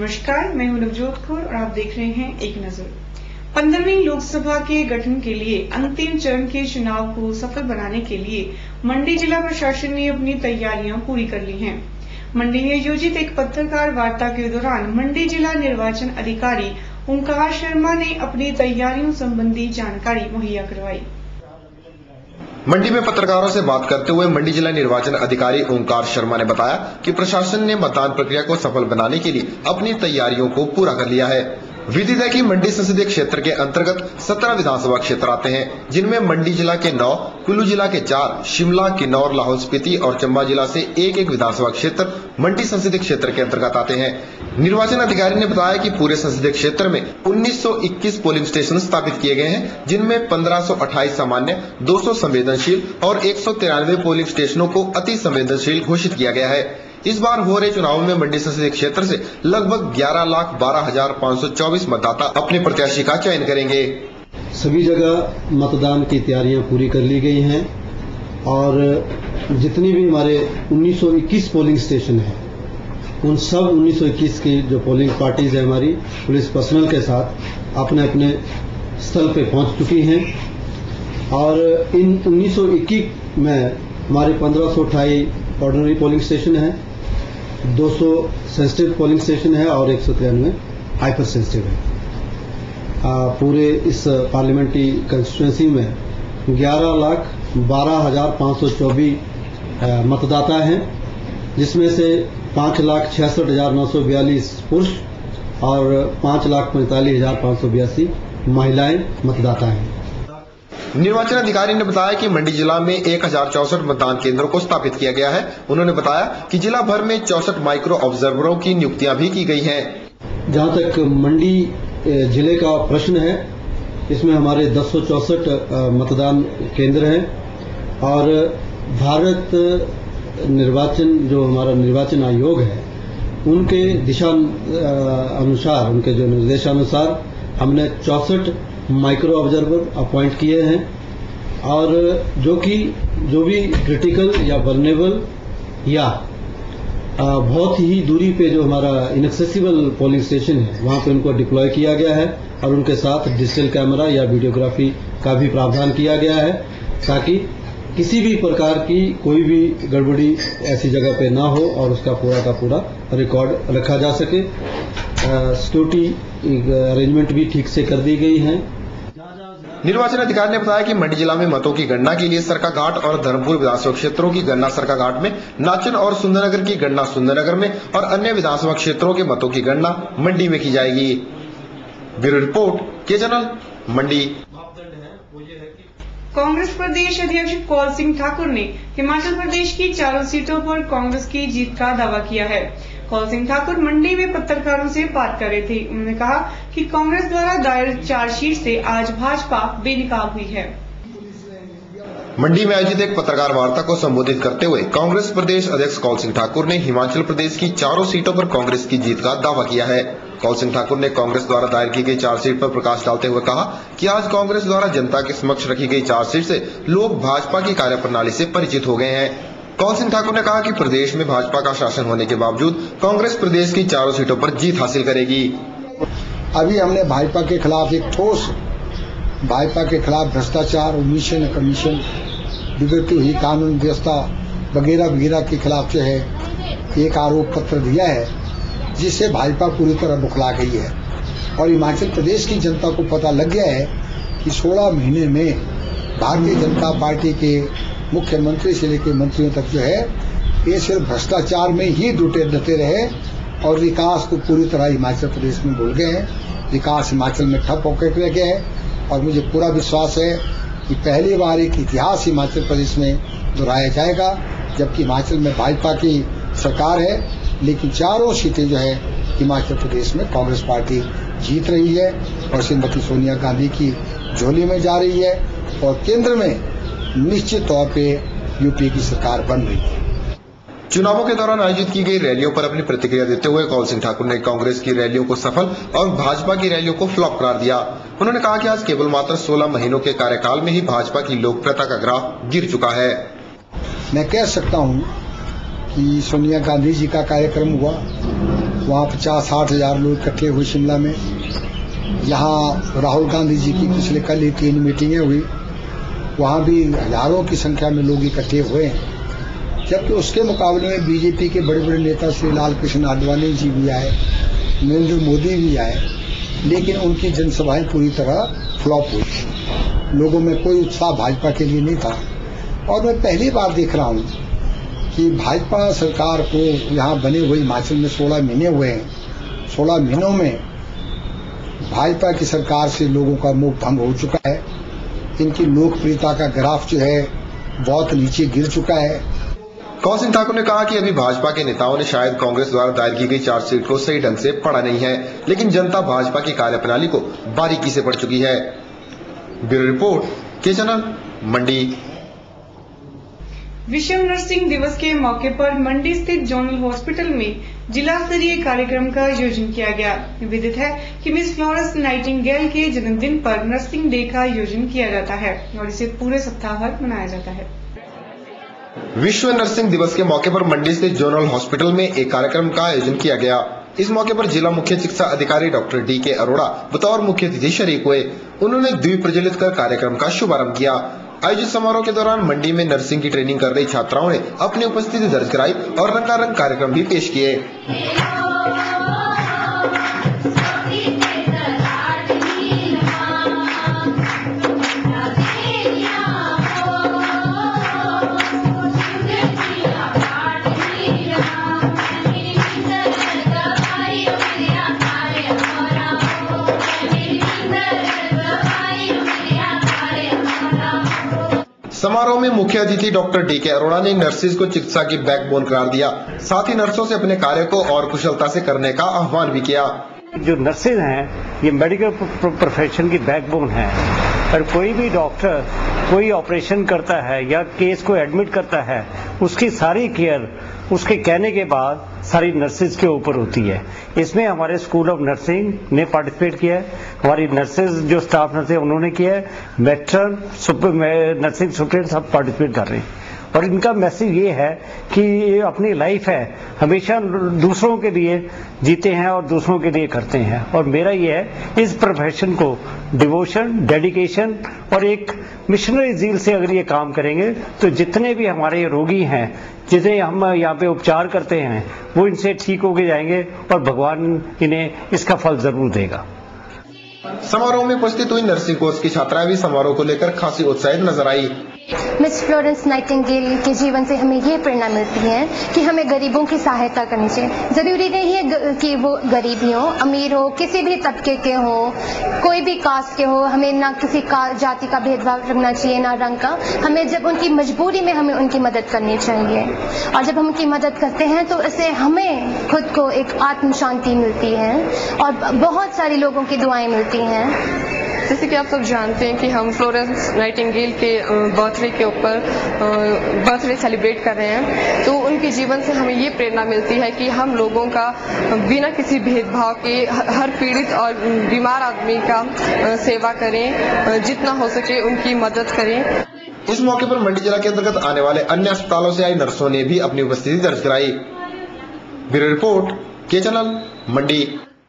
नमस्कार, मैं हूं नवजोत कौर और आप देख रहे हैं एक नजर। 15वीं लोकसभा के गठन के लिए अंतिम चरण के चुनाव को सफल बनाने के लिए मंडी जिला प्रशासन ने अपनी तैयारियां पूरी कर ली हैं। मंडी में आयोजित एक पत्रकार वार्ता के दौरान मंडी जिला निर्वाचन अधिकारी ओंकार शर्मा ने अपनी तैयारियों संबंधी जानकारी मुहैया करवाई। मंडी में पत्रकारों से बात करते हुए मंडी जिला निर्वाचन अधिकारी ओंकार शर्मा ने बताया कि प्रशासन ने मतदान प्रक्रिया को सफल बनाने के लिए अपनी तैयारियों को पूरा कर लिया है। विदित है कि मंडी संसदीय क्षेत्र के अंतर्गत 17 विधानसभा क्षेत्र आते हैं, जिनमें मंडी जिला के 9, कुल्लू जिला के 4, शिमला, किन्नौर, लाहौल स्पीति और चंबा जिला से एक विधानसभा क्षेत्र मंडी संसदीय क्षेत्र के अंतर्गत आते हैं। निर्वाचन अधिकारी ने बताया कि पूरे संसदीय क्षेत्र में 1921 पोलिंग स्टेशन स्थापित किए गए हैं, जिनमें 1528 सामान्य, 200 संवेदनशील और 193 पोलिंग स्टेशनों को अति संवेदनशील घोषित किया गया है। इस बार हो रहे चुनाव में मंडी संसदीय क्षेत्र से लगभग 11,12,524 मतदाता अपने प्रत्याशी का चयन करेंगे। सभी जगह मतदान की तैयारियां पूरी कर ली गई हैं और जितनी भी हमारे 1921 पोलिंग स्टेशन हैं, उन सब 1921 की जो पोलिंग पार्टीज है हमारी पुलिस पर्सनल के साथ अपने अपने स्थल पे पहुंच चुकी हैं और इन 1921 में हमारे 1528 ऑर्डिनरी पोलिंग स्टेशन है, 200 सेंसिटिव पोलिंग स्टेशन है और 193 हाइपर सेंसिटिव है। पूरे इस पार्लियामेंट्री कंस्टिट्यूएंसी में 11,12,524 मतदाता हैं, जिसमें से 5,66,942 पुरुष और 5,45,582 महिलाएं मतदाता हैं। निर्वाचन अधिकारी ने बताया कि मंडी जिला में 1064 मतदान केंद्रों को स्थापित किया गया है। उन्होंने बताया कि जिला भर में 64 माइक्रो ऑब्जर्वरों की नियुक्तियां भी की गई हैं। जहां तक मंडी जिले का प्रश्न है, इसमें हमारे 1064 मतदान केंद्र हैं और भारत निर्वाचन जो हमारा निर्वाचन आयोग है, उनके दिशा अनुसार, उनके जो निर्देशानुसार हमने 64 माइक्रो ऑब्जर्वर अपॉइंट किए हैं और जो भी क्रिटिकल या वल्नरेबल या बहुत ही दूरी पे जो हमारा इनएक्सेसिबल पोलिंग स्टेशन है, वहां पे उनको डिप्लॉय किया गया है और उनके साथ डिजिटल कैमरा या वीडियोग्राफी का भी प्रावधान किया गया है, ताकि किसी भी प्रकार की कोई भी गड़बड़ी ऐसी जगह पे ना हो और उसका पूरा का पूरा रिकॉर्ड रखा जा सके। सिक्योरिटी अरेंजमेंट भी ठीक से कर दी गई है। निर्वाचन अधिकारी ने बताया कि मंडी जिला में मतों की गणना के लिए सरकाघाट और धर्मपुर विधानसभा क्षेत्रों की गणना सरकाघाट में, नाचन और सुंदरनगर की गणना सुंदरनगर में और अन्य विधानसभा क्षेत्रों के मतों की गणना मंडी में की जाएगी। ब्यूरो रिपोर्ट के चैनल मंडी। कांग्रेस प्रदेश अध्यक्ष कौल सिंह ठाकुर ने हिमाचल प्रदेश की 4 सीटों पर कांग्रेस की जीत का दावा किया है। कौल सिंह ठाकुर मंडी में पत्रकारों से बात कर रहे थे। उन्होंने कहा कि कांग्रेस द्वारा दायर चार्जशीट से आज भाजपा बेनकाब हुई है। मंडी में आयोजित एक पत्रकार वार्ता को संबोधित करते हुए कांग्रेस प्रदेश अध्यक्ष कौल सिंह ठाकुर ने हिमाचल प्रदेश की 4 सीटों पर कांग्रेस की जीत का दावा किया है। कौल सिंह ठाकुर ने कांग्रेस द्वारा दायर की गई चार्जशीट पर प्रकाश डालते हुए कहा कि आज कांग्रेस द्वारा जनता के समक्ष रखी गई चार्जशीट से लोग भाजपा की कार्यप्रणाली से परिचित हो गए हैं। कौल सिंह ठाकुर ने कहा कि प्रदेश में भाजपा का शासन होने के बावजूद कांग्रेस प्रदेश की 4 सीटों पर जीत हासिल करेगी। अभी हमने भाजपा के खिलाफ एक ठोस, भाजपा के खिलाफ भ्रष्टाचार, ओमिशन, कमीशन, बिगड़ती हुई कानून व्यवस्था वगैरह वगैरह के खिलाफ जो है एक आरोप पत्र दिया है, जिससे भाजपा पूरी तरह बुखला गई है और हिमाचल प्रदेश की जनता को पता लग गया है कि 16 महीने में भारतीय जनता पार्टी के मुख्यमंत्री से लेकर मंत्रियों तक जो है ये सिर्फ भ्रष्टाचार में ही डटे रहे और विकास को पूरी तरह हिमाचल प्रदेश में भूल गए हैं। विकास हिमाचल में ठप होकर रह गया है और मुझे पूरा विश्वास है कि पहली बार एक इतिहास हिमाचल प्रदेश में दोहराया जाएगा, जबकि हिमाचल में भाजपा की सरकार है, लेकिन 4 सीटें जो है हिमाचल प्रदेश में कांग्रेस पार्टी जीत रही है और श्रीमती सोनिया गांधी की झोली में जा रही है और केंद्र में निश्चित तौर पे यूपी की सरकार बन रही है। चुनावों के दौरान आयोजित की गई रैलियों पर अपनी प्रतिक्रिया देते हुए कौल सिंह ठाकुर ने कांग्रेस की रैलियों को सफल और भाजपा की रैलियों को फ्लॉप करार दिया। उन्होंने कहा कि आज केवल मात्र 16 महीनों के कार्यकाल में ही भाजपा की लोकप्रियता का ग्राफ गिर चुका है। मैं कह सकता हूं कि सोनिया गांधी जी का कार्यक्रम हुआ, वहाँ 50-60 हजार लोग इकट्ठे हुए शिमला में। यहाँ राहुल गांधी जी की पिछले कल ही 3 मीटिंगें हुई, वहाँ भी हजारों की संख्या में लोग इकट्ठे हुए हैं। जबकि उसके मुकाबले में बीजेपी के बड़े बड़े नेता श्री लाल कृष्ण आडवाणी जी भी आए, नरेंद्र मोदी भी आए, लेकिन उनकी जनसभाएं पूरी तरह फ्लॉप हुई। लोगों में कोई उत्साह भाजपा के लिए नहीं था। और मैं पहली बार देख रहा हूँ कि भाजपा सरकार को यहाँ बने हुए हिमाचल में 16 महीने हुए हैं। 16 महीनों में भाजपा की सरकार से लोगों का मुंह भंग हो चुका है। इनकी लोकप्रियता का ग्राफ जो है बहुत नीचे गिर चुका है। कौशिक ठाकुर ने कहा कि अभी भाजपा के नेताओं ने शायद कांग्रेस द्वारा दायर की गई चार्जशीट को सही ढंग से पढ़ा नहीं है, लेकिन जनता भाजपा की कार्यप्रणाली को बारीकी से पढ़ चुकी है। ब्यूरो रिपोर्ट, के चैनल, मंडी। विश्व नर्सिंग दिवस के मौके पर मंडी स्थित जोनल हॉस्पिटल में जिला स्तरीय कार्यक्रम का आयोजन किया गया। विदित है कि मिस फ्लोरेंस नाइटिंगेल के जन्मदिन पर नर्सिंग डे का आयोजन किया जाता है और इसे पूरे सप्ताह भर मनाया जाता है। विश्व नर्सिंग दिवस के मौके पर मंडी स्थित जोनल हॉस्पिटल में एक कार्यक्रम का आयोजन किया गया। इस मौके पर जिला मुख्य चिकित्सा अधिकारी डॉक्टर डी.के. अरोड़ा बतौर मुख्य अतिथि शरीक हुए। उन्होंने द्वीप प्रज्वलित कर कार्यक्रम का शुभारंभ किया। आयोजित समारोह के दौरान मंडी में नर्सिंग की ट्रेनिंग कर रही छात्राओं ने अपनी उपस्थिति दर्ज कराई और रंगारंग कार्यक्रम भी पेश किए। समारोह में मुख्य अतिथि डॉक्टर डी.के. अरोड़ा ने नर्सिस को चिकित्सा की बैकबोन करार दिया। साथ ही नर्सों से अपने कार्य को और कुशलता से करने का आह्वान भी किया। जो नर्सेज हैं ये मेडिकल प्रोफेशन की बैकबोन है। और कोई भी डॉक्टर कोई ऑपरेशन करता है या केस को एडमिट करता है, उसकी सारी केयर उसके कहने के बाद सारी नर्सेज के ऊपर होती है। इसमें हमारे स्कूल ऑफ नर्सिंग ने पार्टिसिपेट किया है, हमारी नर्सेज जो स्टाफ नर्सेज उन्होंने किया है, मेट्रन नर्सिंग सुपरिटेंडेंट सब पार्टिसिपेट कर रहे हैं। और इनका मैसेज ये है कि अपनी लाइफ है हमेशा दूसरों के लिए जीते हैं और दूसरों के लिए करते हैं। और मेरा ये है इस प्रोफेशन को डिवोशन, डेडिकेशन और एक मिशनरी ज़ील से अगर ये काम करेंगे तो जितने भी हमारे रोगी हैं जिन्हें हम यहाँ पे उपचार करते हैं वो इनसे ठीक होके जाएंगे और भगवान इन्हें इसका फल जरूर देगा। समारोह में उपस्थित हुई नर्सिंग कोर्स की छात्राएं भी समारोह को लेकर खासी उत्साहित नजर आई। मिस फ्लोरेंस नाइटिंगेल के जीवन से हमें ये प्रेरणा मिलती है कि हमें गरीबों की सहायता करनी चाहिए। जरूरी नहीं है कि वो गरीब ही हो, अमीर हो, किसी भी तबके के हो, कोई भी कास्ट के हो। हमें ना किसी का जाति का भेदभाव रखना चाहिए, ना रंग का। हमें जब उनकी मजबूरी में हमें उनकी मदद करनी चाहिए और जब हम उनकी मदद करते हैं तो इससे हमें खुद को एक आत्म शांति मिलती है और बहुत सारे लोगों की दुआएं मिलती हैं। जैसे कि आप सब जानते हैं कि हम फ्लोरेंस नाइटिंगेल के बर्थडे के ऊपर बर्थडे सेलिब्रेट कर रहे हैं, तो उनके जीवन से हमें ये प्रेरणा मिलती है कि हम लोगों का बिना किसी भेदभाव के हर पीड़ित और बीमार आदमी का सेवा करें, जितना हो सके उनकी मदद करें। इस मौके पर मंडी जिला के अंतर्गत आने वाले अन्य अस्पतालों से आई नर्सों ने भी अपनी उपस्थिति दर्ज कराई। ब्यूरो रिपोर्ट, के चैनल, मंडी।